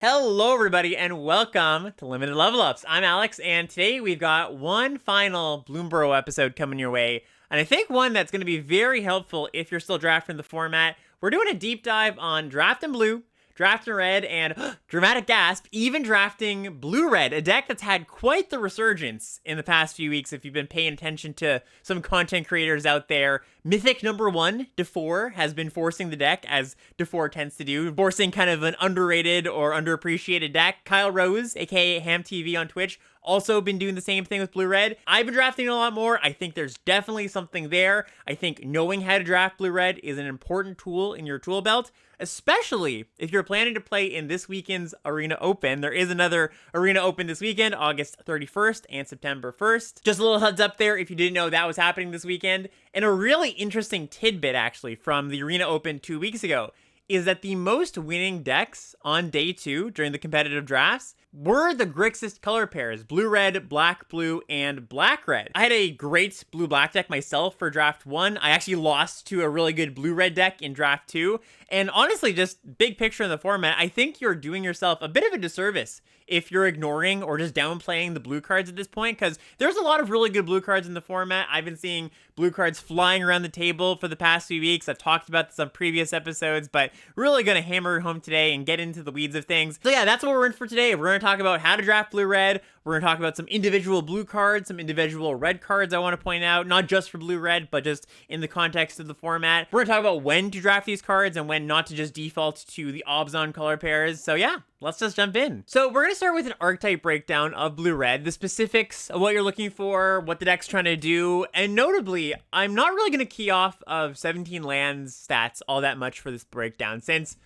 Hello, everybody, and welcome to Limited Level Ups. I'm Alex, and today we've got one final Bloomburrow episode coming your way, and I think one that's going to be very helpful if you're still drafting the format. We're doing a deep dive on Draft in Blue, Draft in Red, and dramatic gasp, even drafting Blue-Red, a deck that's had quite the resurgence in the past few weeks if you've been paying attention to some content creators out there. Mythic number 1, DeFore, has been forcing the deck, as DeFore tends to do, forcing kind of an underrated or underappreciated deck. Kyle Rose, aka Ham TV on Twitch, also been doing the same thing with Blue-Red. I've been drafting a lot more. I think there's definitely something there. I think knowing how to draft Blue-Red is an important tool in your tool belt, especially if you're planning to play in this weekend's Arena Open. There is another Arena Open this weekend, August 31st and September 1st. Just a little heads up there if you didn't know that was happening this weekend. And a really interesting tidbit, actually, from the Arena Open 2 weeks ago is that the most winning decks on day 2 during the competitive drafts were the Grixis color pairs, blue-red, black-blue, and black-red. I had a great blue-black deck myself for draft 1. I actually lost to a really good blue-red deck in draft 2. And honestly, just big picture in the format, I think you're doing yourself a bit of a disservice if you're ignoring or just downplaying the blue cards at this point, because there's a lot of really good blue cards in the format. I've been seeing blue cards flying around the table for the past few weeks. I've talked about this on previous episodes, but really going to hammer it home today and get into the weeds of things. So yeah, that's what we're in for today. We're going to talk about how to draft blue-red. We're going to talk about some individual blue cards, some individual red cards I want to point out, not just for blue-red, but just in the context of the format. We're going to talk about when to draft these cards and when not to just default to the Obzon color pairs. So yeah, let's just jump in. So we're going to start with an archetype breakdown of blue-red, the specifics of what you're looking for, what the deck's trying to do, and notably, I'm not really going to key off of 17 lands stats all that much for this breakdown, since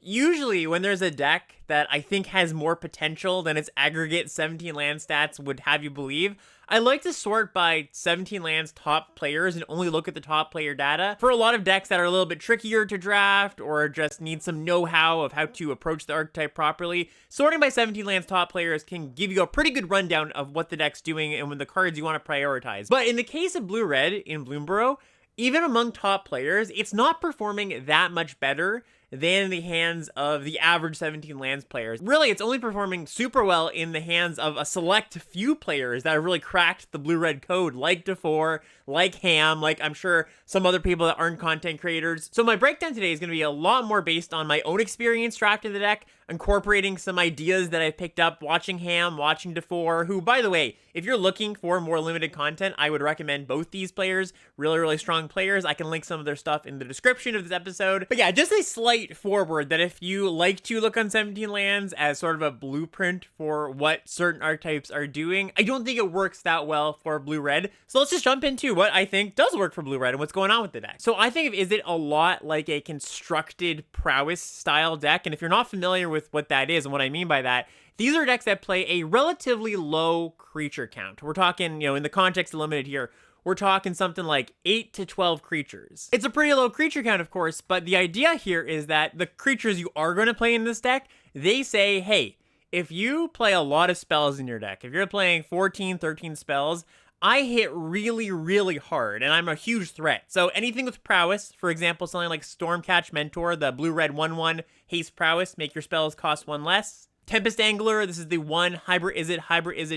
usually when there's a deck that I think has more potential than its aggregate 17 land stats would have you believe, I like to sort by 17 lands top players and only look at the top player data. For a lot of decks that are a little bit trickier to draft or just need some know-how of how to approach the archetype properly, sorting by 17 lands top players can give you a pretty good rundown of what the deck's doing and when the cards you want to prioritize. But in the case of blue-red in Bloomburrow, even among top players, it's not performing that much better than the hands of the average 17 lands players. Really, it's only performing super well in the hands of a select few players that have really cracked the blue-red code, like DeFore, like Ham, like I'm sure some other people that aren't content creators. So my breakdown today is going to be a lot more based on my own experience drafting the deck, incorporating some ideas that I've picked up watching Ham, watching DeFore, who, by the way, if you're looking for more limited content, I would recommend both these players. Really, really strong players. I can link some of their stuff in the description of this episode. But yeah, just a slight forward that if you like to look on 17 lands as sort of a blueprint for what certain archetypes are doing, I don't think it works that well for blue-red. So let's just jump into what I think does work for blue-red and what's going on with the deck. So I think of Is It a lot like a constructed prowess style deck, and if you're not familiar with what that is and what I mean by that, these are decks that play a relatively low creature count. We're talking, in the context of limited here, we're talking something like 8 to 12 creatures. It's a pretty low creature count, of course, but the idea here is that the creatures you are going to play in this deck, they say, hey, if you play a lot of spells in your deck, if you're playing 14, 13 spells, I hit really, really hard, and I'm a huge threat. So anything with prowess, for example, something like Stormcatch Mentor, the blue-red 1/1 haste prowess, make your spells cost 1 less. Tempest Angler, this is the 1 hybrid is it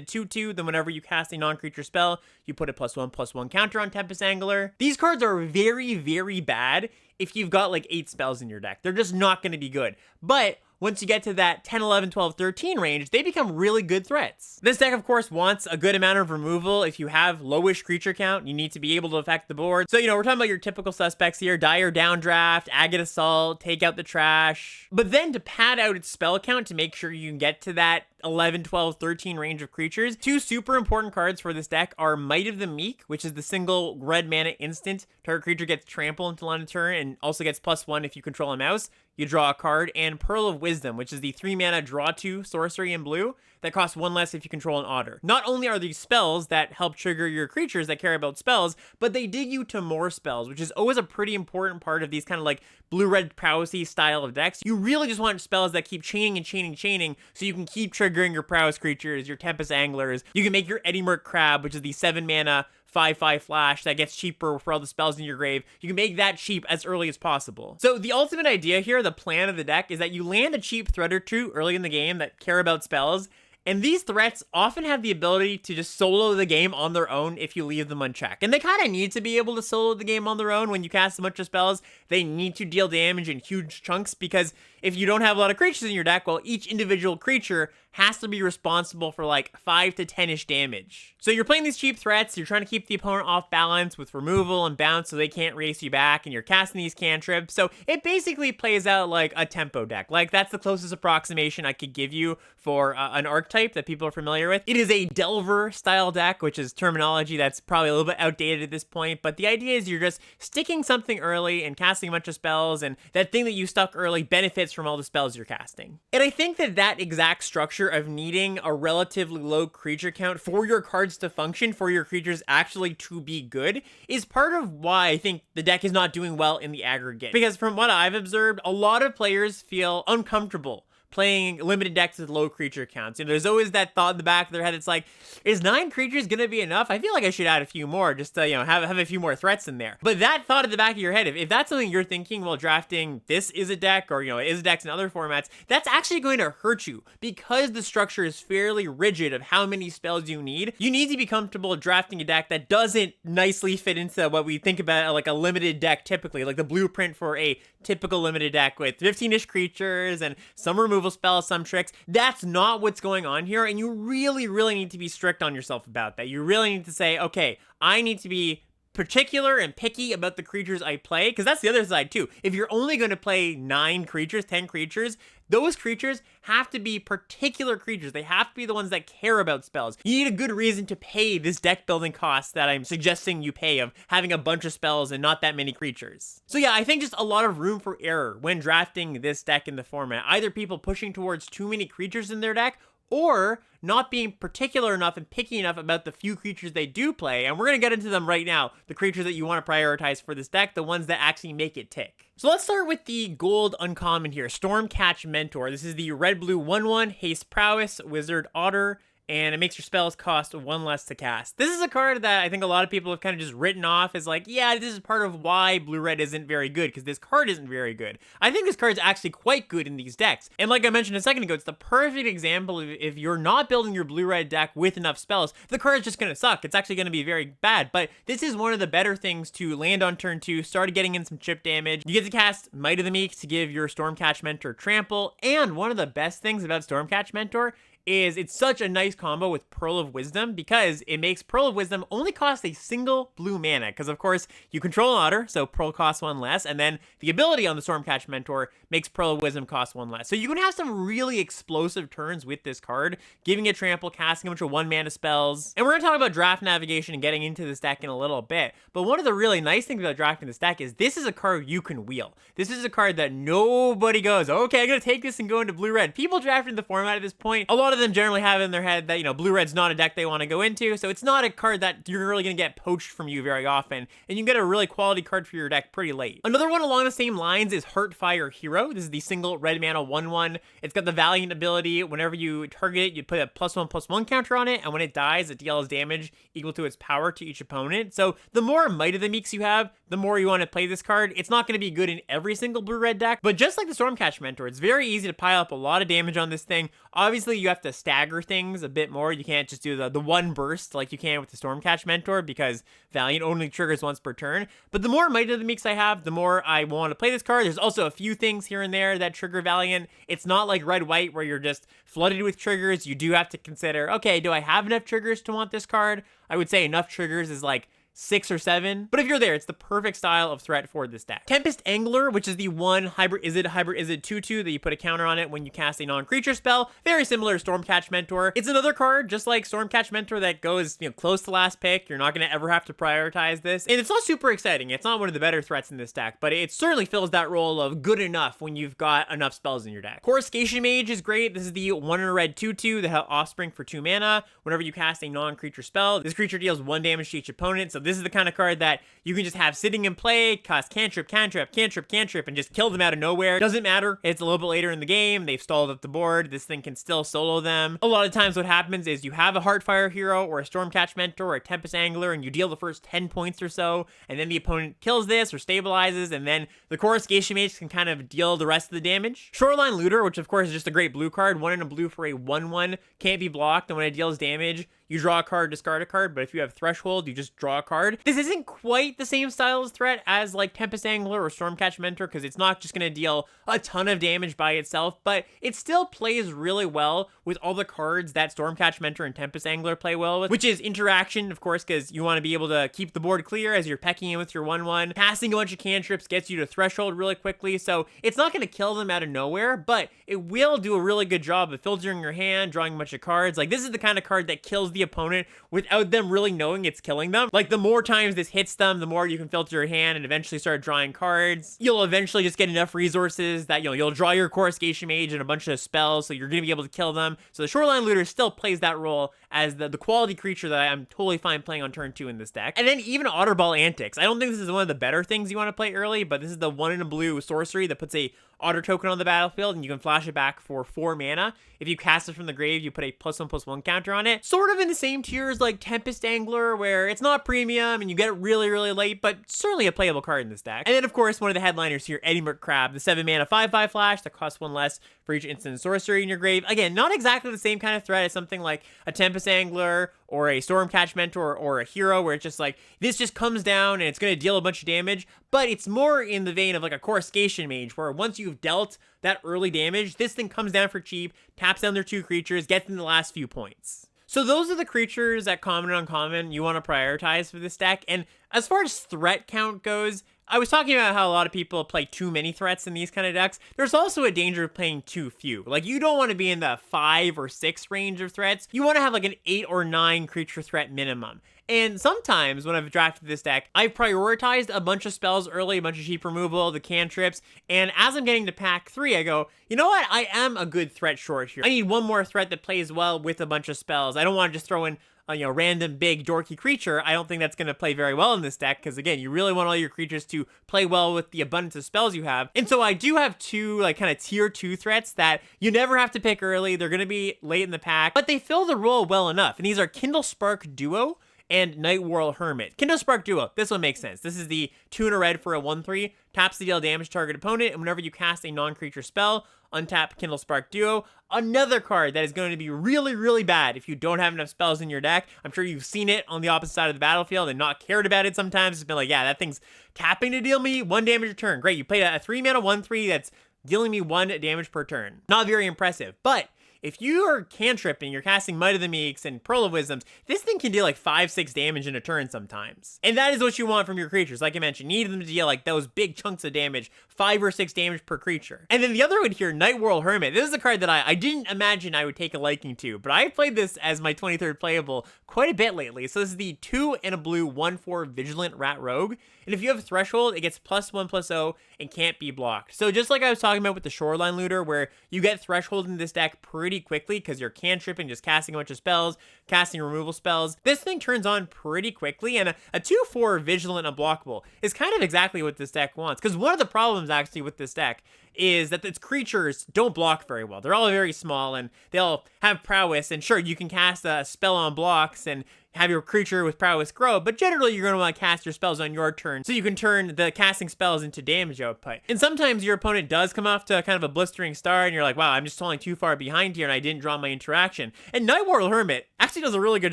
2/2. Then whenever you cast a non-creature spell, you put a +1/+1 counter on Tempest Angler. These cards are very, very bad if you've got like 8 spells in your deck. They're just not going to be good. But once you get to that 10, 11, 12, 13 range, they become really good threats. This deck, of course, wants a good amount of removal. If you have lowish creature count, you need to be able to affect the board. So, we're talking about your typical suspects here: Dire Downdraft, Agate Assault, Take Out the Trash. But then to pad out its spell count to make sure you can get to that 11, 12, 13 range of creatures, 2 super important cards for this deck are Might of the Meek, which is the single red mana instant. Target creature gets trample until end of turn and also gets +1 if you control a mouse. You draw a card, and Pearl of Wisdom, which is the 3 mana draw 2 sorcery in blue that costs 1 less if you control an otter. Not only are these spells that help trigger your creatures that care about spells, but they dig you to more spells, which is always a pretty important part of these kind of like blue-red prowessy style of decks. You really just want spells that keep chaining and chaining and chaining so you can keep triggering your prowess creatures, your Tempest Anglers. You can make your Eddie Merc Crab, which is the 7 mana 5/5 flash that gets cheaper for all the spells in your grave. You can make that cheap as early as possible. So the ultimate idea here, the plan of the deck, is that you land a cheap threat or two early in the game that care about spells, and these threats often have the ability to just solo the game on their own if you leave them unchecked. And they kind of need to be able to solo the game on their own when you cast a bunch of spells. They need to deal damage in huge chunks, because if you don't have a lot of creatures in your deck, well, each individual creature has to be responsible for like 5 to 10-ish damage. So you're playing these cheap threats, you're trying to keep the opponent off balance with removal and bounce so they can't race you back, and you're casting these cantrips. So it basically plays out like a tempo deck. Like, that's the closest approximation I could give you for an archetype that people are familiar with. It is a Delver style deck, which is terminology that's probably a little bit outdated at this point, but the idea is you're just sticking something early and casting a bunch of spells, and that thing that you stuck early benefits from all the spells you're casting. And I think that that exact structure of needing a relatively low creature count for your cards to function, for your creatures actually to be good, is part of why I think the deck is not doing well in the aggregate. Because from what I've observed, a lot of players feel uncomfortable playing limited decks with low creature counts. You know, there's always that thought in the back of their head. It's like, is 9 creatures gonna be enough? I feel like I should add a few more just to, have a few more threats in there. But that thought at the back of your head, if that's something you're thinking while drafting this is a deck, or, is decks in other formats, that's actually going to hurt you, because the structure is fairly rigid of how many spells you need. You need to be comfortable drafting a deck that doesn't nicely fit into what we think about like a limited deck typically, like the blueprint for a typical limited deck with 15-ish creatures and some removal spells, some tricks. That's not what's going on here, and you really, really need to be strict on yourself about that. You really need to say, okay, I need to be particular and picky about the creatures I play, because that's the other side too. If you're only going to play 9 creatures, 10 creatures, those creatures have to be particular creatures. They have to be the ones that care about spells. You need a good reason to pay this deck building cost that I'm suggesting you pay of having a bunch of spells and not that many creatures. So yeah, I think just a lot of room for error when drafting this deck in the format. Either people pushing towards too many creatures in their deck, or not being particular enough and picky enough about the few creatures they do play. And we're going to get into them right now, the creatures that you want to prioritize for this deck, the ones that actually make it tick. So let's start with the gold uncommon here, Stormcatch Mentor. This is the red-blue 1/1 Haste Prowess Wizard Otter, and it makes your spells cost 1 less to cast. This is a card that I think a lot of people have kind of just written off as like, yeah, this is part of why blue-red isn't very good, because this card isn't very good. I think this card's actually quite good in these decks. And like I mentioned a second ago, it's the perfect example of if you're not building your blue-red deck with enough spells, the card's just going to suck. It's actually going to be very bad, but this is one of the better things to land on turn 2, start getting in some chip damage. You get to cast Might of the Meek to give your Stormcatch Mentor trample, and one of the best things about Stormcatch Mentor is it's such a nice combo with Pearl of Wisdom, because it makes Pearl of Wisdom only cost a single blue mana, because of course you control an otter, so Pearl costs 1 less, and then the ability on the Stormcatch Mentor makes Pearl of Wisdom cost 1 less. So you can have some really explosive turns with this card, giving it trample, casting a bunch of 1 mana spells. And we're going to talk about draft navigation and getting into this deck in a little bit, but one of the really nice things about drafting this deck is this is a card you can wheel. This is a card that nobody goes, okay, I'm going to take this and go into blue-red. People drafting the format at this point, a lot of them generally have in their head that, blue-red's not a deck they want to go into, so it's not a card that you're really going to get poached from you very often, and you can get a really quality card for your deck pretty late. Another one along the same lines is Heartfire Hero. This is the single red mana 1/1. It's got the Valiant ability. Whenever you target it, you put a +1/+1 counter on it, and when it dies, it deals damage equal to its power to each opponent. So the more Might of the Meeks you have, the more you want to play this card. It's not going to be good in every single blue-red deck, but just like the Stormcatch Mentor, it's very easy to pile up a lot of damage on this thing. Obviously, you have to stagger things a bit more. You can't just do the one burst like you can with the Stormcatch Mentor, because Valiant only triggers once per turn. But the more Might of the Meeks I have, the more I want to play this card. There's also a few things here and there that trigger Valiant. It's not like red-white where you're just flooded with triggers. You do have to consider, okay, do I have enough triggers to want this card? I would say enough triggers is like 6 or 7, but if you're there, it's the perfect style of threat for this deck. Tempest Angler, which is the one hybrid Izzet 2/2 that you put a counter on it when you cast a non-creature spell, very similar to Stormcatch Mentor. It's another card, just like Stormcatch Mentor, that goes close to last pick. You're not going to ever have to prioritize this, and it's not super exciting. It's not one of the better threats in this deck, but it certainly fills that role of good enough when you've got enough spells in your deck. Coruscation Mage is great. This is the 1 and a red 2/2 that have Offspring for 2 mana. Whenever you cast a non-creature spell, this creature deals 1 damage to each opponent, so this is the kind of card that you can just have sitting in play, cost cantrip, cantrip, cantrip, cantrip, and just kill them out of nowhere. Doesn't matter. It's a little bit later in the game. They've stalled up the board. This thing can still solo them. A lot of times what happens is you have a Heartfire hero or a Stormcatch Mentor or a Tempest Angler, and you deal the first 10 points or so, and then the opponent kills this or stabilizes, and then the Coruscation Mage can kind of deal the rest of the damage. Shoreline Looter, which of course is just a great blue card, 1 in a blue for a 1/1, can't be blocked, and when it deals damage, you draw a card, discard a card, but if you have Threshold, you just draw a card. This isn't quite the same style of threat as like Tempest Angler or Stormcatch Mentor, because it's not just going to deal a ton of damage by itself, but it still plays really well with all the cards that Stormcatch Mentor and Tempest Angler play well with, which is interaction, of course, because you want to be able to keep the board clear as you're pecking in with your 1/1. Casting a bunch of cantrips gets you to Threshold really quickly, so it's not going to kill them out of nowhere, but it will do a really good job of filtering your hand, drawing a bunch of cards. Like, this is the kind of card that kills the opponent without them really knowing it's killing them. Like, the more times this hits them, the more you can filter your hand and eventually start drawing cards. You'll eventually just get enough resources that you'll draw your Coruscation Mage and a bunch of spells, so you're going to be able to kill them. So the Shoreline Looter still plays that role as the quality creature that I'm totally fine playing on turn 2 in this deck. And then even Otterball Antics. I don't think this is one of the better things you want to play early, but this is the 1 in a blue sorcery that puts a Otter token on the battlefield, and you can flash it back for 4 mana. If you cast it from the grave, you put a +1/+1 counter on it. Sort of in the same tier as like Tempest Angler, where it's not premium and you get it really, really late, but certainly a playable card in this deck. And then, of course, one of the headliners here, Eddie McCrab, the 7 mana 5/5 flash that costs 1 less for each instant sorcery in your grave. Again, not exactly the same kind of threat as something like a Tempest Angler or a Stormcatch Mentor or a hero, where it's just like, this just comes down and it's going to deal a bunch of damage, but it's more in the vein of like a Coruscation Mage, where once you've dealt that early damage, this thing comes down for cheap, taps down their 2 creatures, gets them the last few points. So those are the creatures at common and uncommon you want to prioritize for this deck. And as far as threat count goes, I was talking about how a lot of people play too many threats in these kind of decks. There's also a danger of playing too few. Like, you don't want to be in the 5 or 6 range of threats. You want to have like an 8 or 9 creature threat minimum. And sometimes when I've drafted this deck, I've prioritized a bunch of spells early, a bunch of cheap removal, the cantrips, and as I'm getting to pack 3, I go, you know what? I am a good threat short here. I need one more threat that plays well with a bunch of spells. I don't want to just throw in a random big dorky creature. I don't think that's going to play very well in this deck, because again, you really want all your creatures to play well with the abundance of spells you have. And so I do have 2 like kind of tier 2 threats that you never have to pick early. They're going to be late in the pack, but they fill the role well enough. And these are Kindle Spark Duo and Nightwhirl Hermit. Kindle Spark Duo, this one makes sense. This is the 2 in a red for a 1/3, taps to deal damage to target opponent, and whenever you cast a non-creature spell, untap Kindle Spark Duo. Another card that is going to be really, really bad if you don't have enough spells in your deck. I'm sure you've seen it on the opposite side of the battlefield and not cared about it sometimes. It's been like, yeah, that thing's tapping to deal me 1 damage a turn. Great, you played a 3 mana 1/3 that's dealing me 1 damage per turn. Not very impressive, but if you are cantripping, you're casting Might of the Meeks and Pearl of Wisdoms, this thing can deal like 5-6 damage in a turn sometimes. And that is what you want from your creatures. Like I mentioned, you need them to deal like those big chunks of damage, 5 or 6 damage per creature. And then the other one here, Nightwhirl Hermit. This is a card that I didn't imagine I would take a liking to, but I've played this as my 23rd playable quite a bit lately. So this is the 2 in a blue 1/4 Vigilant Rat Rogue. And if you have Threshold, it gets +1/+0 and can't be blocked. So just like I was talking about with the Shoreline Looter, where you get Threshold in this deck pretty quickly because you're cantripping, just casting a bunch of spells, casting removal spells, this thing turns on pretty quickly. And a 2/4 Vigilant Unblockable is kind of exactly what this deck wants. Because one of the problems actually with this deck is that its creatures don't block very well. They're all very small and they'll have prowess, and sure, you can cast a spell on blocks and have your creature with prowess grow, but generally you're going to want to cast your spells on your turn so you can turn the casting spells into damage output. And sometimes your opponent does come off to kind of a blistering start and you're like, wow, I'm just falling too far behind here and I didn't draw my interaction. And Nightwhirl Hermit actually does a really good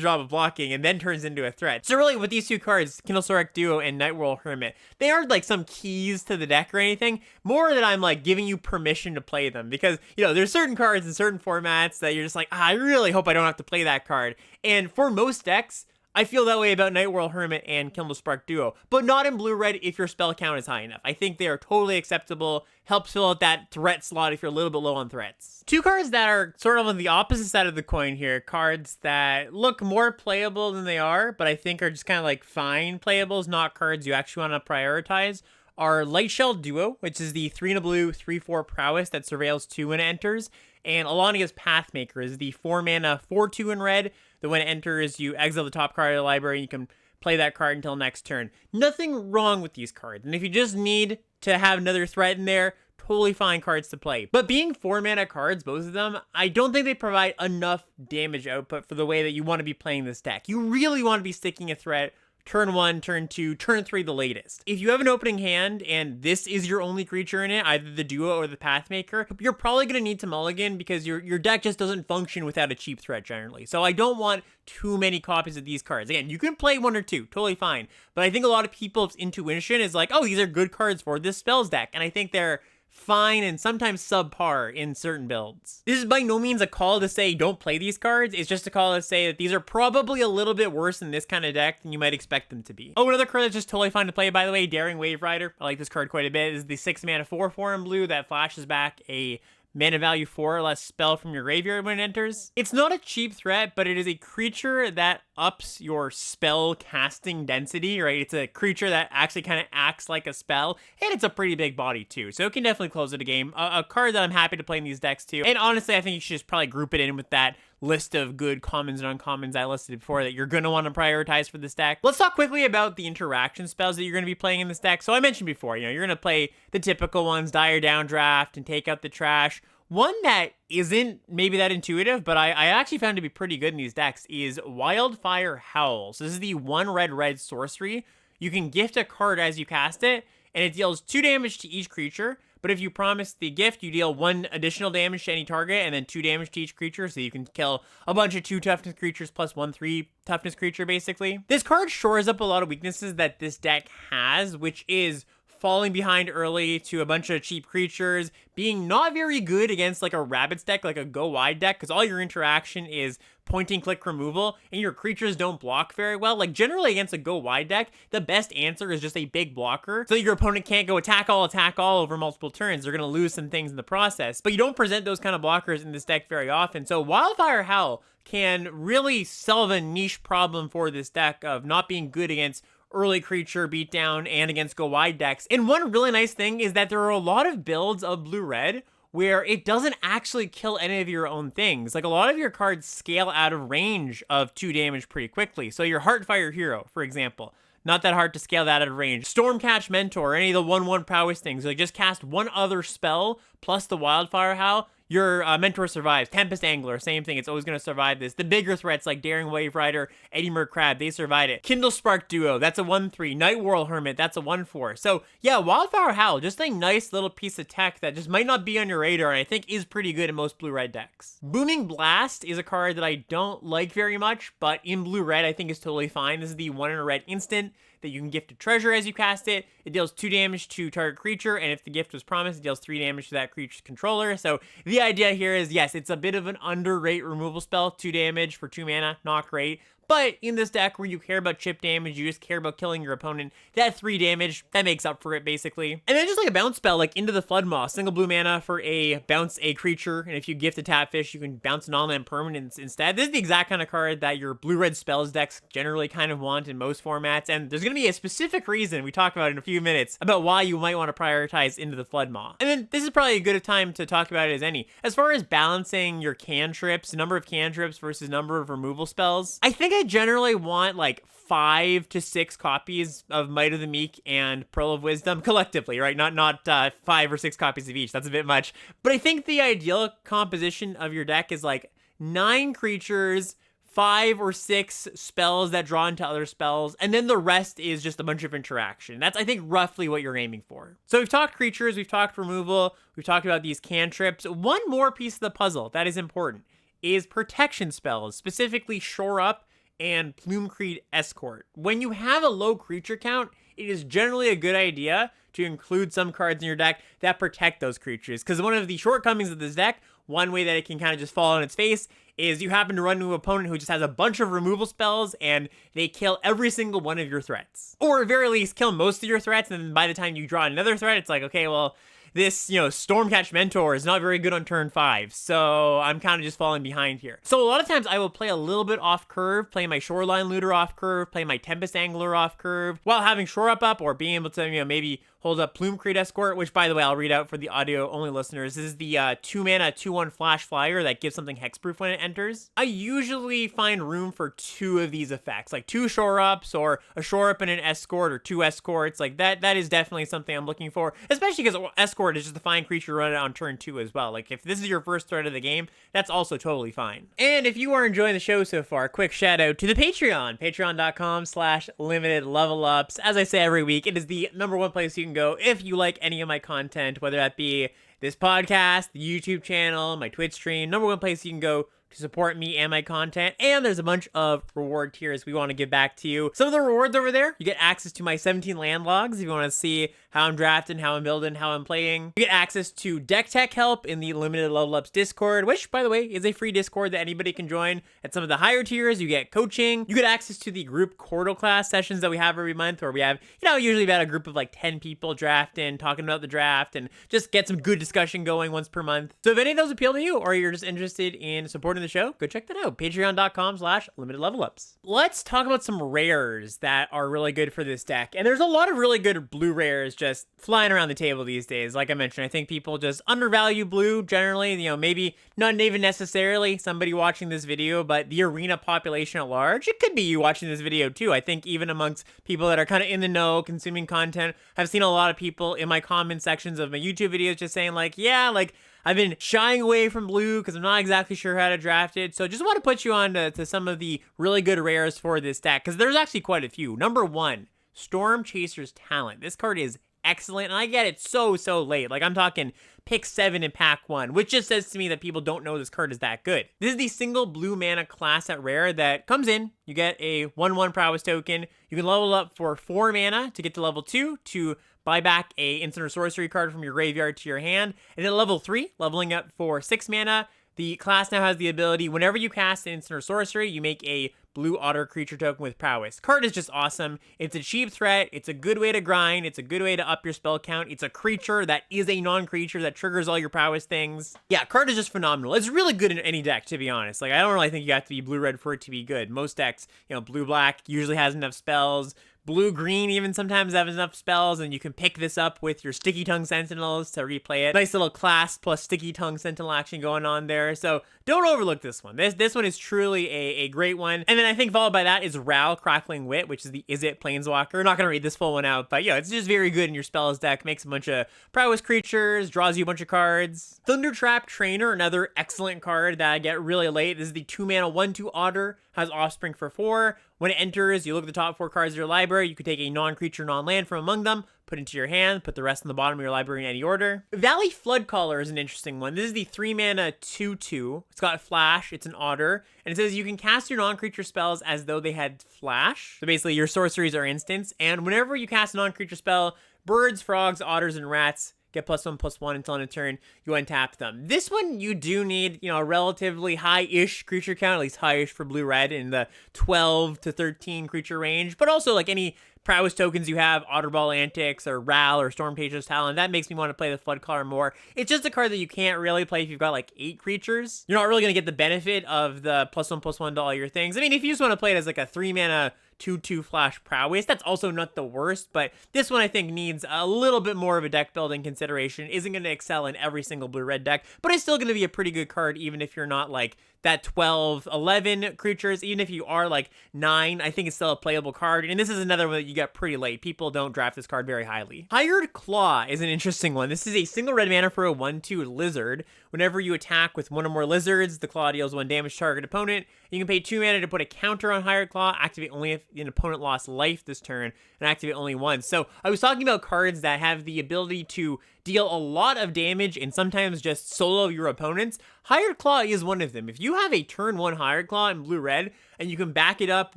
job of blocking and then turns into a threat. So really with these 2 cards, Kindle Spark Duo and Nightwhirl Hermit, they aren't like some keys to the deck or anything, more that I'm like giving you permission to play them, because there's certain cards in certain formats that you're just like, I really hope I don't have to play that card. And for most decks, I feel that way about Nightwhirl Hermit and Kindle Spark Duo, but not in blue-red if your spell count is high enough. I think they are totally acceptable, helps fill out that threat slot if you're a little bit low on threats. 2 cards that are sort of on the opposite side of the coin here, cards that look more playable than they are, but I think are just kind of like fine playables, not cards you actually want to prioritize, are Lightshell Duo, which is the 3 in a blue 3/4 prowess that surveils 2 when it enters, and Alania's Pathmaker is the 4 mana 4/2 in red. That when it enters, you exile the top card of the library, and you can play that card until next turn. Nothing wrong with these cards. And if you just need to have another threat in there, totally fine cards to play. But being 4-mana cards, both of them, I don't think they provide enough damage output for the way that you want to be playing this deck. You really want to be sticking a threat turn 1, turn 2, turn 3 the latest. If you have an opening hand and this is your only creature in it, either the Duo or the Pathmaker, you're probably going to need to mulligan because your deck just doesn't function without a cheap threat generally. So I don't want too many copies of these cards. Again, you can play 1 or 2, totally fine. But I think a lot of people's intuition is like, oh, these are good cards for this spells deck. And I think they're fine and sometimes subpar in certain builds. This is by no means a call to say don't play these cards. It's just a call to say that these are probably a little bit worse in this kind of deck than you might expect them to be. Oh, another card that's just totally fine to play, by the way, Daring Wave Rider. I like this card quite a bit. This is the 6-mana 4/4 in blue that flashes back a mana value 4 or less spell from your graveyard when it enters. It's not a cheap threat, but it is a creature that ups your spell casting density, right? It's a creature that actually kind of acts like a spell, and it's a pretty big body too, so it can definitely close it a game. A card that I'm happy to play in these decks too, and honestly, I think you should just probably group it in with that list of good commons and uncommons I listed before that you're going to want to prioritize for this deck. Let's talk quickly about the interaction spells that you're going to be playing in this deck. So I mentioned before, you're going to play the typical ones, Dire Downdraft and Take Out the Trash. One that isn't maybe that intuitive, but I actually found to be pretty good in these decks is Wildfire Howl. So this is the 1 red sorcery. You can gift a card as you cast it, and it deals 2 damage to each creature. But if you promise the gift, you deal 1 additional damage to any target and then 2 damage to each creature. So you can kill a bunch of 2 toughness creatures plus 1 3 toughness creature, basically. This card shores up a lot of weaknesses that this deck has, which is falling behind early to a bunch of cheap creatures, being not very good against like a rabbits deck, like a go wide deck, because all your interaction is point and click removal, and your creatures don't block very well. Like generally against a go wide deck, the best answer is just a big blocker, so your opponent can't go attack all over multiple turns. They're gonna lose some things in the process, but you don't present those kind of blockers in this deck very often. So Wildfire Howl can really solve a niche problem for this deck of not being good against early creature beatdown and against go wide decks. And one really nice thing is that there are a lot of builds of blue-red where it doesn't actually kill any of your own things. Like a lot of your cards scale out of range of 2 damage pretty quickly. So your Heartfire Hero, for example, not that hard to scale that out of range. Stormcatch Mentor, any of the 1/1 prowess things, like just cast 1 other spell plus the Wildfire Howl, your Mentor survives. Tempest Angler, same thing. It's always going to survive this. The bigger threats like Daring Wave Rider, Eddy Crab, they survived it. Kindle Spark Duo, that's a 1/3. Night Whirl Hermit, that's a 1/4. So yeah, Wildfire Howl, just a nice little piece of tech that just might not be on your radar and I think is pretty good in most blue-red decks. Booming Blast is a card that I don't like very much, but in blue-red I think is totally fine. This is the 1 in a red instant that you can gift a treasure as you cast it. It deals 2 damage to target creature, and if the gift was promised, it deals 3 damage to that creature's controller. So the idea here is, yes, it's a bit of an underrate removal spell, 2 damage for 2 mana, not great. But in this deck where you care about chip damage, you just care about killing your opponent, that 3 damage, that makes up for it, basically. And then just like a bounce spell, like Into the Floodmaw, single blue mana for a bounce a creature, and if you gift a Tapfish, you can bounce an on-land permanent instead. This is the exact kind of card that your blue-red spells decks generally kind of want in most formats, and there's going to be a specific reason we talk about in a few minutes about why you might want to prioritize Into the Floodmaw. And then this is probably a good time to talk about it as any. As far as balancing your cantrips, number of cantrips versus number of removal spells, I think I generally want like 5 to 6 copies of Might of the Meek and Pearl of Wisdom collectively, right? Not 5 or 6 copies of each. That's a bit much. But I think the ideal composition of your deck is like 9 creatures, 5 or 6 spells that draw into other spells, and then the rest is just a bunch of interaction. That's, I think, roughly what you're aiming for. So we've talked creatures, we've talked removal, we've talked about these cantrips. One more piece of the puzzle that is important is protection spells, specifically Shore Up and Plume-Creed Escort. When you have a low creature count, it is generally a good idea to include some cards in your deck that protect those creatures. Because one of the shortcomings of this deck, one way that it can kind of just fall on its face, is you happen to run into an opponent who just has a bunch of removal spells and they kill every single one of your threats. Or at very least, kill most of your threats, and then by the time you draw another threat, it's like, okay, well, this, Stormcatch Mentor is not very good on turn 5, so I'm kind of just falling behind here. So a lot of times I will play a little bit off curve, play my Shoreline Looter off curve, play my Tempest Angler off curve, while having Shore Up or being able to, maybe Hold up Plume Escort, which, by the way, I'll read out for the audio-only listeners. This is the 2-mana 2/1 flash flyer that gives something hexproof when it enters. I usually find room for 2 of these effects, like 2 shore-ups, or a shore-up and an escort, or 2 escorts. Like, that is definitely something I'm looking for, especially because escort is just a fine creature run it on turn 2 as well. Like, if this is your first threat of the game, that's also totally fine. And if you are enjoying the show so far, quick shout-out to the Patreon, patreon.com/limitedlevelups. As I say every week, it is the #1 place you can go if you like any of my content, whether that be this podcast, the YouTube channel, my Twitch stream. #1 place you can go to support me and my content. And there's a bunch of reward tiers we want to give back to you. Some of the rewards over there, you get access to my 17 land logs if you want to see how I'm drafting, how I'm building, how I'm playing. You get access to deck tech help in the Limited Level Ups Discord, which, by the way, is a free Discord that anybody can join. At some of the higher tiers, you get coaching. You get access to the group Quartal class sessions that we have every month, where we have, usually about a group of like 10 people drafting, talking about the draft, and just get some good discussion going once per month. So if any of those appeal to you, or you're just interested in supporting the show, go check that out. Patreon.com/limitedlevelups. Let's talk about some rares that are really good for this deck. And there's a lot of really good blue rares just flying around the table these days. Like I mentioned, I think people just undervalue blue generally. Maybe not even necessarily somebody watching this video, but the arena population at large. It could be you watching this video too. I think even amongst people that are kind of in the know, consuming content, I've seen a lot of people in my comment sections of my YouTube videos just saying like, yeah, like I've been shying away from blue because I'm not exactly sure how to draft it. So just want to put you on to some of the really good rares for this deck, because there's actually quite a few. #1, Storm Chaser's Talent. This card is excellent, and I get it so late. Like, I'm talking pick 7 in pack 1, which just says to me that people don't know this card is that good. This is the single blue mana class at rare that comes in. You get a 1/1 prowess token. You can level up for 4 mana to get to level 2 to buy back a instant or sorcery card from your graveyard to your hand. And at level 3, leveling up for 6 mana, the class now has the ability, whenever you cast an instant or sorcery, you make a blue otter creature token with prowess. Card is just awesome. It's a cheap threat. It's a good way to grind. It's a good way to up your spell count. It's a creature that is a non-creature that triggers all your prowess things. Yeah, card is just phenomenal. It's really good in any deck, to be honest. Like, I don't really think you have to be blue-red for it to be good. Most decks, blue-black usually has enough spells. Blue-green even sometimes have enough spells, and you can pick this up with your Sticky Tongue Sentinels to replay it. Nice little class plus Sticky Tongue Sentinel action going on there. So don't overlook this one. This one is truly a great one. And then I think followed by that is Ral, Crackling Wit, which is the Is It Planeswalker. I'm not going to read this full one out, but it's just very good in your spells deck. Makes a bunch of prowess creatures, draws you a bunch of cards. Thundertrap Trainer, another excellent card that I get really late. This is the 2-mana 1/2 Otter, has Offspring for 4. When it enters, you look at the top 4 cards of your library. You could take a non-creature, non-land from among them, put into your hand, put the rest in the bottom of your library in any order. Valley Floodcaller is an interesting one. This is the 3-mana 2/2. It's got Flash, it's an Otter, and it says you can cast your non-creature spells as though they had Flash. So basically, your sorceries are instants, and whenever you cast a non-creature spell, birds, frogs, otters, and rats get +1/+1 until in a turn you untap them. This one you do need, a relatively high-ish creature count, at least high-ish for blue-red, in the 12 to 13 creature range, but also like any prowess tokens you have, Otterball Antics or Ral or Storm Chaser's Talent, that makes me want to play the Floodcaller more. It's just a card that you can't really play if you've got like 8 creatures. You're not really going to get the benefit of the +1/+1 to all your things. I mean, if you just want to play it as like a 3-mana 2/2 Flash Prowess, that's also not the worst, but this one I think needs a little bit more of a deck building consideration. Isn't going to excel in every single blue-red deck, but it's still going to be a pretty good card even if you're not like that 12, 11 creatures. Even if you are like 9, I think it's still a playable card, and this is another one that you get pretty late. People don't draft this card very highly. Hired Claw is an interesting one. This is a single red mana for a 1/2 lizard. Whenever you attack with 1 or more lizards, the claw deals 1 damage to target opponent. You can pay 2 mana to put a counter on Hired Claw, activate only if an opponent lost life this turn, and activate only once. So I was talking about cards that have the ability to deal a lot of damage and sometimes just solo your opponents. Hired Claw is one of them. If you have a turn 1 Hired Claw in blue-red, and you can back it up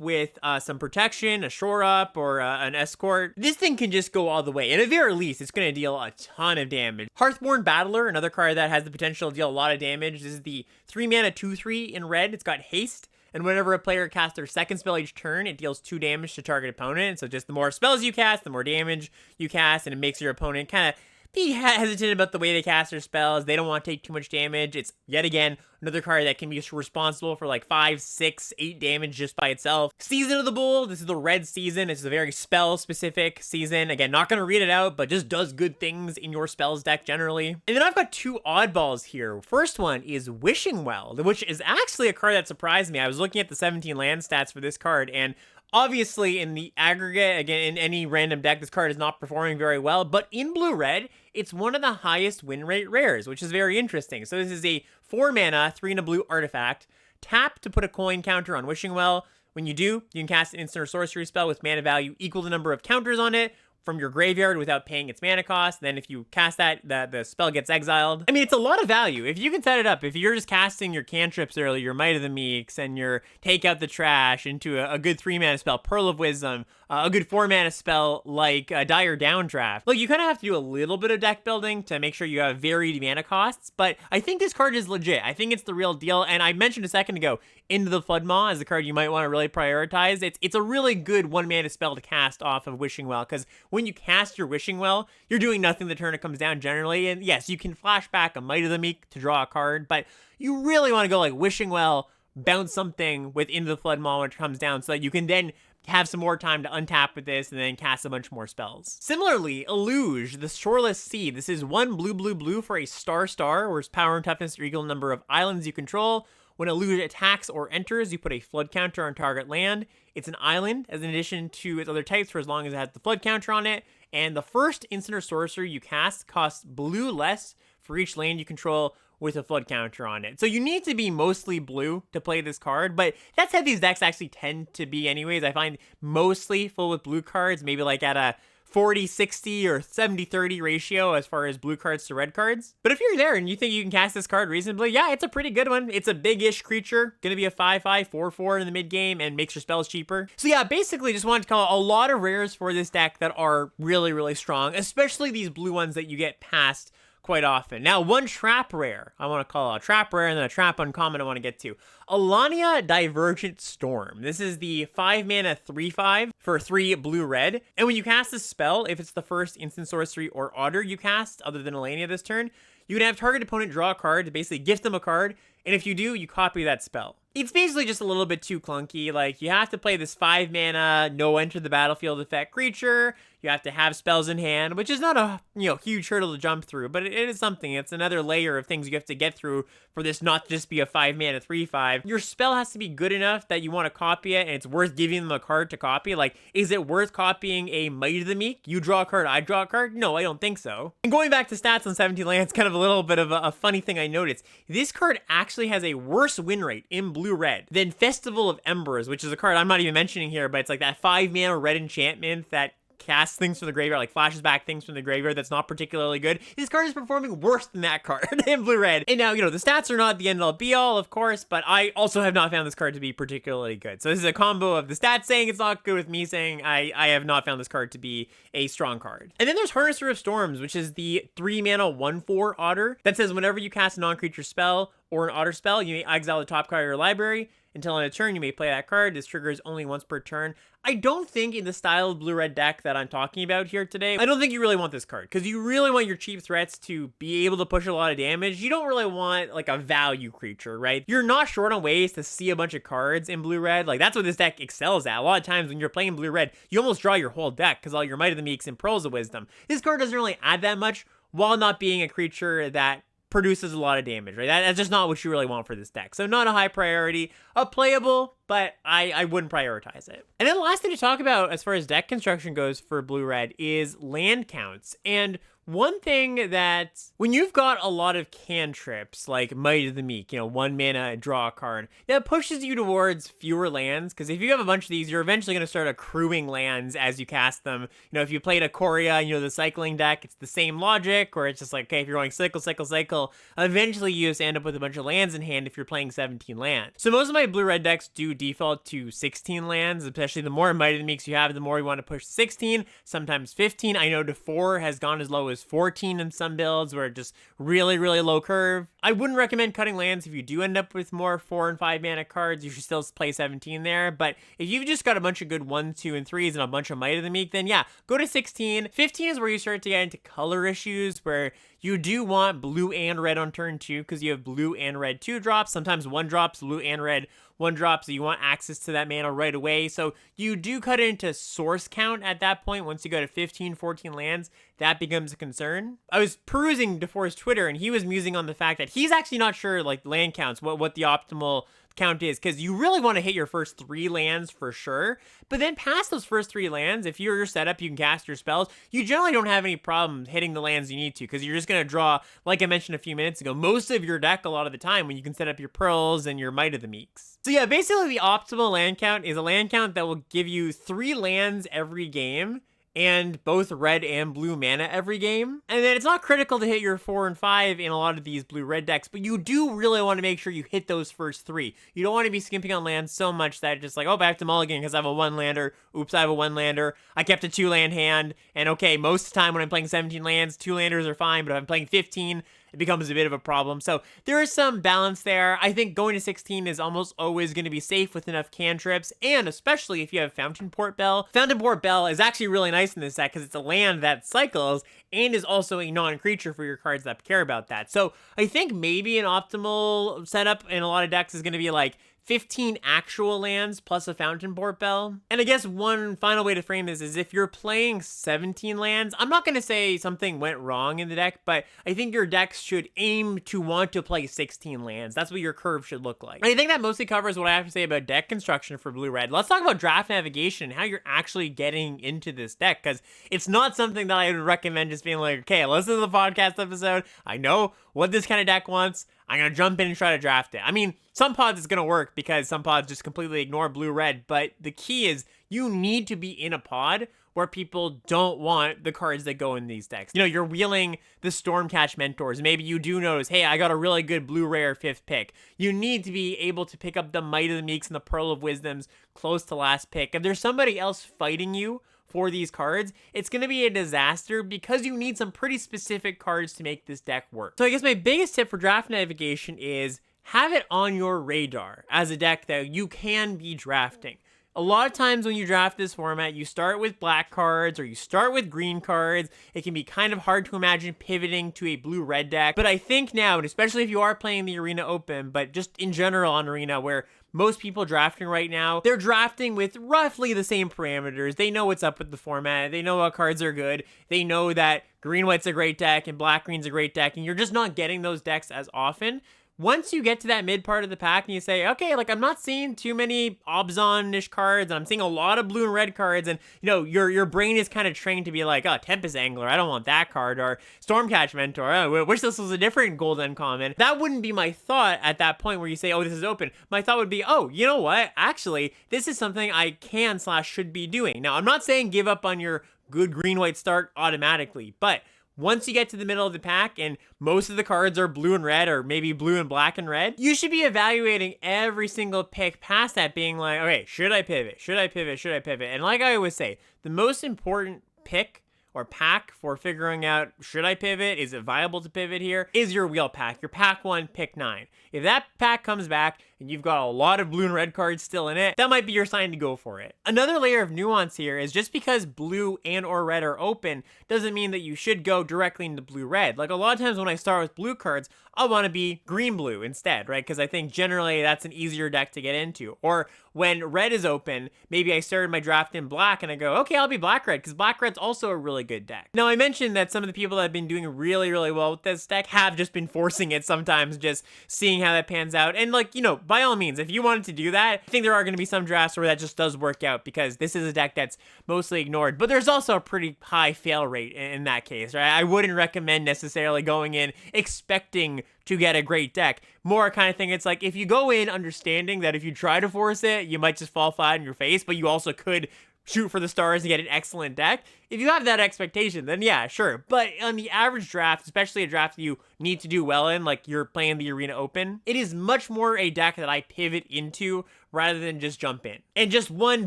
with some protection, a shore up, or an escort, this thing can just go all the way. And at the very least, it's going to deal a ton of damage. Hearthborn Battler, another card that has the potential to deal a lot of damage. This is the 3-mana 2/3 in red. It's got haste. And whenever a player casts their second spell each turn, it deals 2 damage to target opponent. So just the more spells you cast, the more damage you cast, and it makes your opponent kind of be hesitant about the way they cast their spells. They don't want to take too much damage. It's, yet again, another card that can be responsible for like 5, 6, 8 damage just by itself. Season of the Bull. This is the red season. This is a very spell-specific season. Again, not going to read it out, but just does good things in your spells deck generally. And then I've got two oddballs here. First one is Wishing Well, which is actually a card that surprised me. I was looking at the 17 land stats for this card, and obviously, in the aggregate, again, in any random deck, this card is not performing very well, but in blue-red, it's one of the highest win rate rares, which is very interesting. So this is a 4-mana, 3 and a blue artifact. Tap to put a coin counter on Wishing Well. When you do, you can cast an instant or sorcery spell with mana value equal to the number of counters on it from your graveyard without paying its mana cost. Then if you cast that, the spell gets exiled. I mean, it's a lot of value. If you can set it up, if you're just casting your cantrips early, your Might of the Meeks, and your Take Out the Trash into a good 3-mana spell, Pearl of Wisdom, a good 4-mana spell like Dire Downdraft. Look, you kind of have to do a little bit of deck building to make sure you have varied mana costs, but I think this card is legit. I think it's the real deal, and I mentioned a second ago, Into the Floodmaw is the card you might want to really prioritize. It's a really good 1-mana spell to cast off of Wishing Well, because when you cast your Wishing Well, you're doing nothing the turn it comes down generally, and yes, you can flash back a Might of the Meek to draw a card, but you really want to go like Wishing Well, bounce something with Into the Floodmaw when it comes down, so that you can then have some more time to untap with this and then cast a bunch more spells. Similarly, Illuge, the Shoreless Sea. This is 1 blue for a star, where its power and toughness are equal to the number of islands you control. When Illuge attacks or enters, you put a flood counter on target land. It's an island, as in addition to its other types, for as long as it has the flood counter on it. And the first instant or sorcery you cast costs blue less for each land you control with a flood counter on it. So you need to be mostly blue to play this card, but that's how these decks actually tend to be anyways. I find mostly full with blue cards, maybe like at a 40-60 or 70-30 ratio as far as blue cards to red cards. But if you're there and you think you can cast this card reasonably, yeah, it's a pretty good one. It's a big-ish creature, gonna be a 5/5, 4/4 in the mid-game, and makes your spells cheaper. So yeah, basically just wanted to call a lot of rares for this deck that are really, really strong, especially these blue ones that you get past quite often. Now, one trap rare I want to call out. A trap rare and then a trap uncommon I want to get to. Alania Divergent Storm. This is the 5-mana 3/5 for 3 blue-red. And when you cast this spell, if it's the first instant sorcery or otter you cast, other than Alania this turn, you can have target opponent draw a card to basically gift them a card, and if you do, you copy that spell. It's basically just a little bit too clunky. Like, you have to play this 5-mana, no enter the battlefield effect creature. You have to have spells in hand, which is not a, huge hurdle to jump through, but it is something. It's another layer of things you have to get through for this not to just be a 5-mana 3/5. Your spell has to be good enough that you want to copy it, and it's worth giving them a card to copy. Like, is it worth copying a Might of the Meek? You draw a card, I draw a card? No, I don't think so. And going back to stats on 17 lands, kind of a little bit of a funny thing I noticed. This card actually has a worse win rate in blue-red than Festival of Embers, which is a card I'm not even mentioning here, but it's like that 5-mana red enchantment that casts things from the graveyard, like flashes back things from the graveyard that's not particularly good. This card is performing worse than that card in blue-red. And now, the stats are not the end-all be-all, of course, but I also have not found this card to be particularly good. So this is a combo of the stats saying it's not good with me saying I have not found this card to be a strong card. And then there's Harnesser of Storms, which is the 3-mana 1/4 otter that says whenever you cast a non-creature spell or an otter spell, you may exile the top card of your library. Until on a turn, you may play that card. This triggers only once per turn. I don't think in the style of blue-red deck that I'm talking about here today, I don't think you really want this card, because you really want your cheap threats to be able to push a lot of damage. You don't really want, like, a value creature, right? You're not short on ways to see a bunch of cards in blue-red. Like, that's what this deck excels at. A lot of times when you're playing blue-red, you almost draw your whole deck, because all your Might of the Meeks and Pearls of Wisdom. This card doesn't really add that much, while not being a creature that produces a lot of damage, right? That's just not what you really want for this deck. So not a high priority, a playable, but I wouldn't prioritize it. And then the last thing to talk about as far as deck construction goes for blue-red is land counts. And one thing that, when you've got a lot of cantrips, like Might of the Meek, 1 mana, draw a card, that pushes you towards fewer lands, because if you have a bunch of these, you're eventually going to start accruing lands as you cast them. If you played a Coria, the cycling deck, it's the same logic, or it's just like, okay, if you're going cycle, eventually you just end up with a bunch of lands in hand if you're playing 17 lands. So most of my blue-red decks do default to 16 lands, especially the more Might of the Meeks you have, the more you want to push 16, sometimes 15. I know to 4 has gone as low as there's 14 in some builds where just really, really low curve. I wouldn't recommend cutting lands if you do end up with more 4 and 5 mana cards. You should still play 17 there. But if you've just got a bunch of good 1s, 2, and 3s and a bunch of Might of the Meek, then yeah, go to 16. 15 is where you start to get into color issues where you do want blue and red on turn 2 because you have blue and red 2 drops. Sometimes 1 drops, blue and red 1 drop, so you want access to that mana right away. So you do cut it into source count at that point. Once you go to 15, 14 lands, that becomes a concern. I was perusing DeForest's Twitter, and he was musing on the fact that he's actually not sure, like, land counts, what the optimal count is, because you really want to hit your first 3 lands for sure, but then past those first 3 lands, if you're your setup, you can cast your spells, you generally don't have any problem hitting the lands you need to, because you're just going to draw, like I mentioned a few minutes ago, most of your deck a lot of the time when you can set up your Pearls and your Might of the Meeks. So yeah, basically the optimal land count is a land count that will give you 3 lands every game, and both red and blue mana every game. And then it's not critical to hit your 4 and 5 in a lot of these blue-red decks, but you do really want to make sure you hit those first 3. You don't want to be skimping on lands so much that it's just like, oh, back to mulligan because I have a 1-lander. Oops, I have a 1-lander. I kept a 2-land hand, and okay, most of the time when I'm playing 17 lands, 2-landers are fine, but if I'm playing 15, it becomes a bit of a problem. So there is some balance there. I think going to 16 is almost always going to be safe with enough cantrips, and especially if you have Fountain Port Bell. Fountain Port Bell is actually really nice in this deck because it's a land that cycles and is also a non-creature for your cards that care about that. So I think maybe an optimal setup in a lot of decks is going to be like 15 actual lands plus a Fountain Port Bell. And I guess one final way to frame this is if you're playing 17 lands, I'm not going to say something went wrong in the deck, but I think your decks should aim to want to play 16 lands. That's what your curve should look like. And I think that mostly covers what I have to say about deck construction for blue-red. Let's talk about draft navigation and how you're actually getting into this deck, because it's not something that I would recommend just being like, okay, listen to the podcast episode. I know what this kind of deck wants. I'm going to jump in and try to draft it. I mean, some pods it's going to work because some pods just completely ignore blue-red, but the key is you need to be in a pod where people don't want the cards that go in these decks. You know, you're wheeling the Stormcatch Mentors. Maybe you do notice, hey, I got a really good blue rare 5th pick. You need to be able to pick up the Might of the Meeks and the Pearl of Wisdoms close to last pick. If there's somebody else fighting you for these cards, it's going to be a disaster because you need some pretty specific cards to make this deck work. So I guess my biggest tip for draft navigation is have it on your radar as a deck that you can be drafting. A lot of times when you draft this format, you start with black cards or you start with green cards. It can be kind of hard to imagine pivoting to a blue-red deck. But I think now, and especially if you are playing the Arena Open, but just in general on Arena where most people drafting right now, they're drafting with roughly the same parameters. They know what's up with the format. They know what cards are good. They know that green-white's a great deck and black-green's a great deck, and you're just not getting those decks as often. Once you get to that mid part of the pack and you say, okay, like I'm not seeing too many Obzon-ish cards, and I'm seeing a lot of blue and red cards, and you know, your brain is kind of trained to be like, oh, Tempest Angler, I don't want that card, or Stormcatch Mentor, oh, I wish this was a different gold uncommon. That wouldn't be my thought at that point where you say, oh, this is open. My thought would be, oh, you know what? Actually, this is something I can/should be doing. Now, I'm not saying give up on your good green-white start automatically, but once you get to the middle of the pack and most of the cards are blue and red or maybe blue and black and red, you should be evaluating every single pick past that being like, okay, should I pivot? Should I pivot? Should I pivot? And like I always say, the most important pick or pack for figuring out should I pivot, is it viable to pivot here, is your wheel pack, your pack 1, pick 9. If that pack comes back and you've got a lot of blue and red cards still in it, that might be your sign to go for it. Another layer of nuance here is just because blue and or red are open doesn't mean that you should go directly into blue-red. Like a lot of times when I start with blue cards, I want to be green-blue instead, right? Because I think generally that's an easier deck to get into. Or when red is open, maybe I started my draft in black and I go, okay, I'll be black-red because black-red's also a really good deck. Now I mentioned that some of the people that have been doing really, really well with this deck have just been forcing it sometimes, just seeing how that pans out. And like, you know, by all means, if you wanted to do that, I think there are going to be some drafts where that just does work out because this is a deck that's mostly ignored. But there's also a pretty high fail rate in that case, right? I wouldn't recommend necessarily going in expecting to get a great deck. More kind of thing, it's like if you go in understanding that if you try to force it, you might just fall flat in your face, but you also could shoot for the stars and get an excellent deck. If you have that expectation, then yeah, sure. But on the average draft, especially a draft that you need to do well in, like you're playing the Arena Open, it is much more a deck that I pivot into rather than just jump in. And just one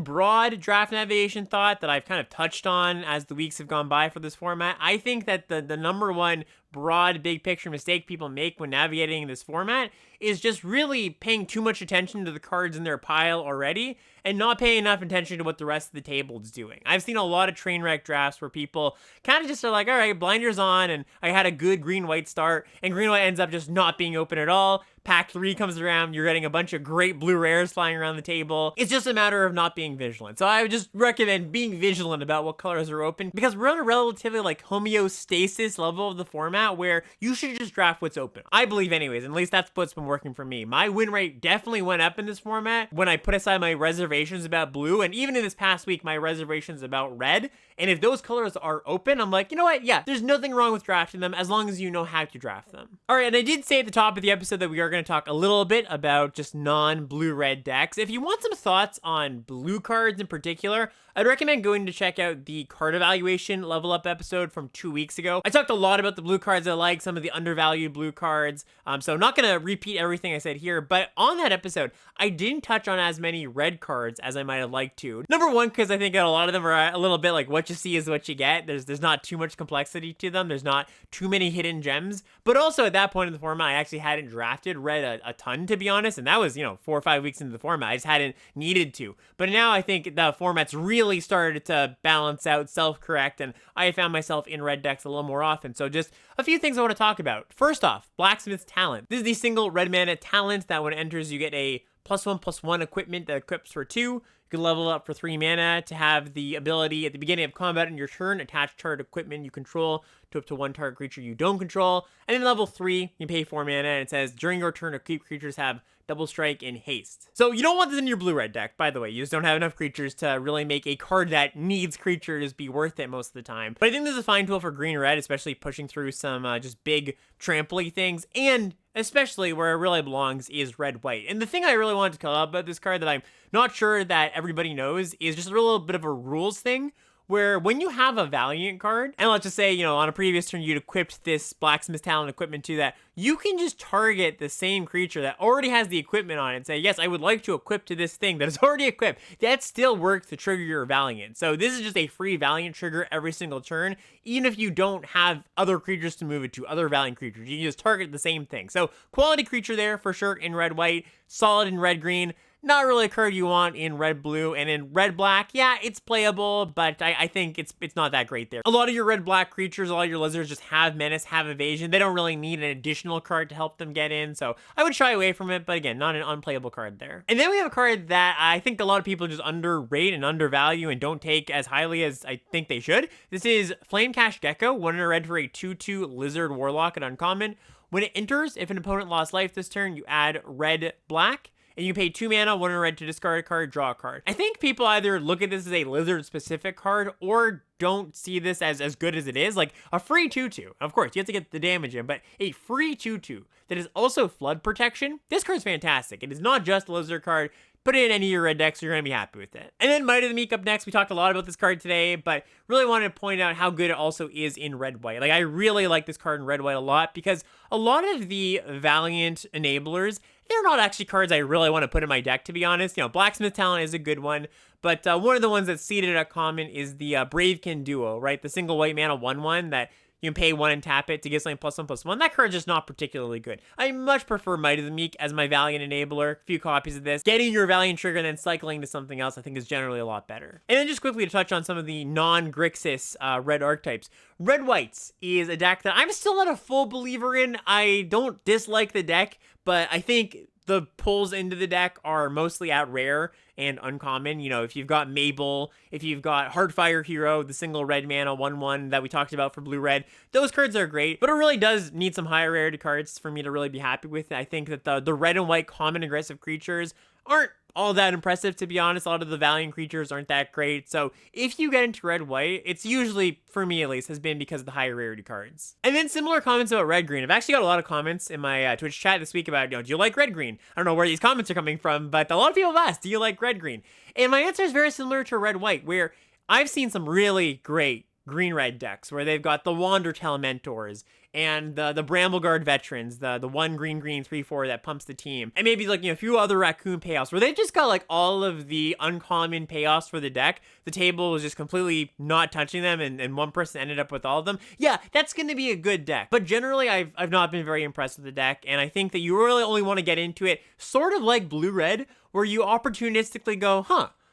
broad draft navigation thought that I've kind of touched on as the weeks have gone by for this format. I think that the number one broad big picture mistake people make when navigating this format is just really paying too much attention to the cards in their pile already and not paying enough attention to what the rest of the table is doing. I've seen a lot of train wreck drafts where people kind of just are like, all right, blinders on, and I had a good green-white start, and green-white ends up just not being open at all. Pack 3 comes around, you're getting a bunch of great blue rares flying around the table. It's just a matter of not being vigilant. So I would just recommend being vigilant about what colors are open, because we're on a relatively like homeostasis level of the format where you should just draft what's open. I believe anyways, and at least that's what's been working for me. My win rate definitely went up in this format when I put aside my reservations about blue, and even in this past week, my reservations about red. And if those colors are open, I'm like, you know what? Yeah, there's nothing wrong with drafting them as long as you know how to draft them. All right, and I did say at the top of the episode that we are going to talk a little bit about just non-blue-red decks. If you want some thoughts on blue cards in particular, I'd recommend going to check out the card evaluation level up episode from 2 weeks ago. I talked a lot about the blue cards I like, some of the undervalued blue cards. So I'm not going to repeat everything I said here, but on that episode, I didn't touch on as many red cards as I might have liked to. Number one, because I think that a lot of them are a little bit like what you see is what you get. There's not too much complexity to them. There's not too many hidden gems. But also at that point in the format, I actually hadn't drafted red a ton, to be honest. And that was, 4 or 5 weeks into the format. I just hadn't needed to. But now I think the format's really started to balance out, self-correct, and I found myself in red decks a little more often. So just a few things I want to talk about. First off, Blacksmith's Talent. This is the single red mana talent that when it enters, you get a +1/+1 equipment that equips for 2. You can level up for 3 mana to have the ability at the beginning of combat in your turn, attach target equipment you control to up to 1 target creature you don't control. And then level 3, you pay 4 mana, and it says, during your turn, equipped creatures have double strike and haste. So you don't want this in your blue-red deck, by the way. You just don't have enough creatures to really make a card that needs creatures be worth it most of the time. But I think this is a fine tool for green-red, especially pushing through some just big trample-y things, and especially where it really belongs is red-white. And the thing I really wanted to call out about this card that I'm not sure that everybody knows is just a little bit of a rules thing, where when you have a Valiant card, and let's just say, on a previous turn you'd equipped this Blacksmith Talent equipment to that, you can just target the same creature that already has the equipment on it and say, yes, I would like to equip to this thing that is already equipped. That still works to trigger your Valiant. So this is just a free Valiant trigger every single turn, even if you don't have other creatures to move it to, other Valiant creatures. You can just target the same thing. So quality creature there for sure in red-white, solid in red-green. Not really a card you want in red-blue, and in red-black, yeah, it's playable, but I think it's not that great there. A lot of your red-black creatures, a lot of your lizards just have menace, have evasion. They don't really need an additional card to help them get in, so I would shy away from it, but again, not an unplayable card there. And then we have a card that I think a lot of people just underrate and undervalue and don't take as highly as I think they should. This is Flamecash Gecko, 1 red for a 2/2 Lizard Warlock at uncommon. When it enters, if an opponent lost life this turn, you add red-black. And you pay 2 mana, 1 red to discard a card, draw a card. I think people either look at this as a lizard-specific card or don't see this as good as it is. Like a free 2/2. Of course, you have to get the damage in, but a free 2/2 that is also flood protection. This card's fantastic. It is not just a lizard card. Put it in any of your red decks, you're going to be happy with it. And then Might of the Meek up next. We talked a lot about this card today, but really wanted to point out how good it also is in red-white. Like, I really like this card in red-white a lot because a lot of the Valiant enablers, they're not actually cards I really want to put in my deck, to be honest. Blacksmith Talent is a good one, but one of the ones that's seeded at common is the Bravekin Duo, right? The single white mana 1/1 that you can pay 1 and tap it to get something +1/+1. That card's just not particularly good. I much prefer Might of the Meek as my Valiant enabler. A few copies of this. Getting your Valiant trigger and then cycling to something else I think is generally a lot better. And then just quickly to touch on some of the non-Grixis red archetypes. Red Whites is a deck that I'm still not a full believer in. I don't dislike the deck, but I think the pulls into the deck are mostly at rare and uncommon. If you've got Mabel, if you've got Heartfire Hero, the single red mana 1/1 that we talked about for blue-red, those cards are great, but it really does need some higher rarity cards for me to really be happy with it. I think that the red and white common aggressive creatures aren't all that impressive, to be honest. A lot of the Valiant creatures aren't that great. So if you get into red-white, it's usually, for me at least, has been because of the higher rarity cards. And then similar comments about red-green. I've actually got a lot of comments in my Twitch chat this week about, do you like red-green? I don't know where these comments are coming from, but a lot of people have asked, do you like red-green? And my answer is very similar to red-white, where I've seen some really great green-red decks where they've got the Wandertail Mentors and the Brambleguard Veterans, the 1 green 3/4 that pumps the team, and maybe like, a few other Raccoon payoffs where they've just got like all of the uncommon payoffs for the deck. The table was just completely not touching them, and one person ended up with all of them. Yeah, that's going to be a good deck. But generally, I've not been very impressed with the deck, and I think that you really only want to get into it sort of like blue-red, where you opportunistically go,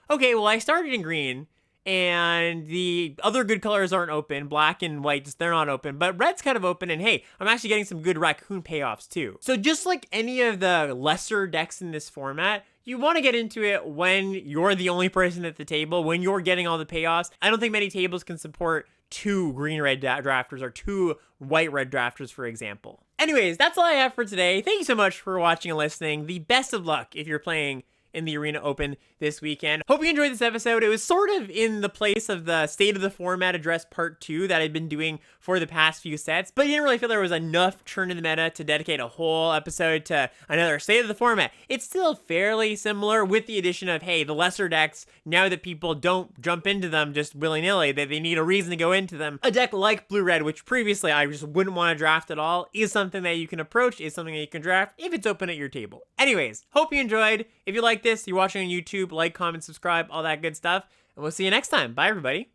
okay, well, I started in green, and the other good colors aren't open. Black and white, they're not open, but red's kind of open, and hey, I'm actually getting some good Raccoon payoffs too. So just like any of the lesser decks in this format, you want to get into it when you're the only person at the table, when you're getting all the payoffs. I don't think many tables can support 2 green-red drafters or 2 white-red drafters, for example. Anyways, that's all I have for today. Thank you so much for watching and listening. The best of luck if you're playing in the Arena Open this weekend. Hope you enjoyed this episode. It was sort of in the place of the State of the Format Address Part 2 that I've been doing for the past few sets, but I didn't really feel there was enough churn in the meta to dedicate a whole episode to another State of the Format. It's still fairly similar with the addition of, hey, the lesser decks, now that people don't jump into them just willy-nilly, they need a reason to go into them. A deck like Blue-Red, which previously I just wouldn't want to draft at all, is something that you can approach, is something that you can draft if it's open at your table. Anyways, hope you enjoyed. If you like this, you're watching on YouTube, like, comment, subscribe, all that good stuff, and we'll see you next time. Bye, everybody.